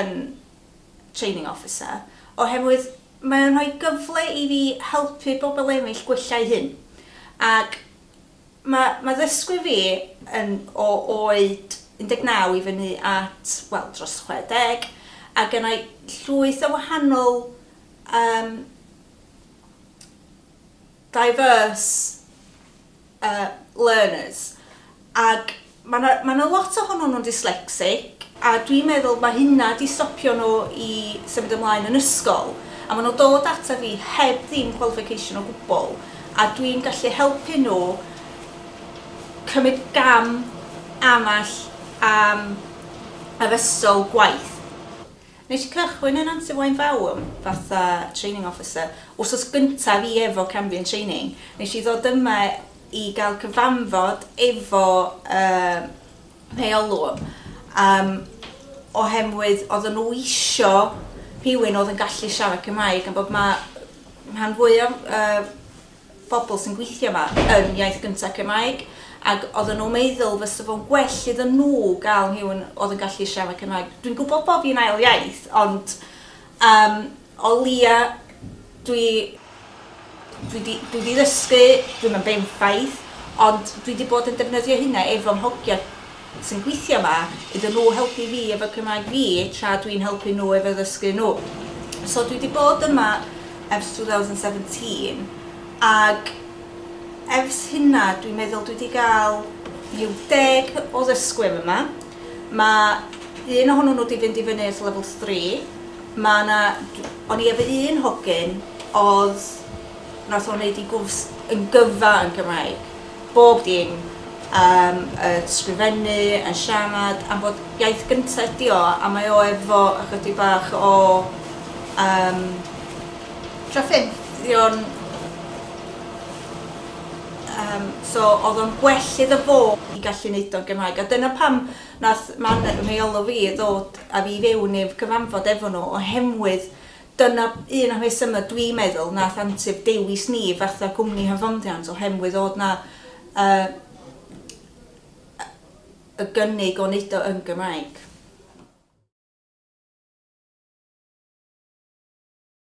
yn training officer, oherwydd mae'n rhoi gyfle I fi helpu bobl eraill gwella'u hyn. Ac mae ddysgu fi o oed 19 I fyny at, wel, dros 60, ac yna llwyth o wahanol diverse learners. Ac mae lot ohonyn nhw'n dyslexic, a dwi'n meddwl mae hynna di stopio nhw I symud ymlaen yn ysgol. A maen nhw dod ata fi heb ddim qualification o gwbl, a dwi'n gallu helpu nhw cymryd gam amall am addysol gwaith. Nes I cychwyn yn Antiwain Fawr fatha training officer, wsos gyntaf fi efo Cambrian training. Nes I ddod yma I gael cyfanfod efo rheolwr, oherwydd oedden nhw isio rhywun oedd yn gallu siarad Cymraeg, am bod mae rhan fwy o bobl sy'n gweithio yma yn iaith gyntaf Cymraeg, ac oedden nhw'n meddwl fysa fo'n gwell iddyn nhw gael rhywun oedd yn gallu siarad Cymraeg. Dwi'n gwybod bod fi'n ail iaith, ond o lia dwi di ddysgu, dwi'n yn benffaith, ond dwi di bod yn defnyddio hynna efo'n hogia sy'n gweithio yma, iddyn nhw helpu fi efo Cymraeg fi, tra dwi'n helpu nhw efo ddysgu nhw. So dwi di bod yma ers 2017, ac ers hynna dwi'n meddwl dwi di gael ryw 10 o ddysgwyr yma. Mae un ohonyn nhw di fynd I fyny at level 3. O'n I efo un hogyn oedd nath o'n neud I gwrs yn gyfa yn Cymraeg. Bob dim. Sgrifennu, yn siarad, am bod iaith gyntaf ydi o, a mae o efo ychydig bach o traffidion. So oedd o'n gwell iddo fo I gallu neud o'n Gymraeg, a dyna pam nath rheolwr fi ddod a fi fewn i'r cyfanfod efo nhw, oherwydd dyna un o'r rhesymau dwi'n meddwl nath Antib dewis ni fatha cwmni hyfforddiant, oherwydd oedd na y gynnig o neud o yn Gymraeg.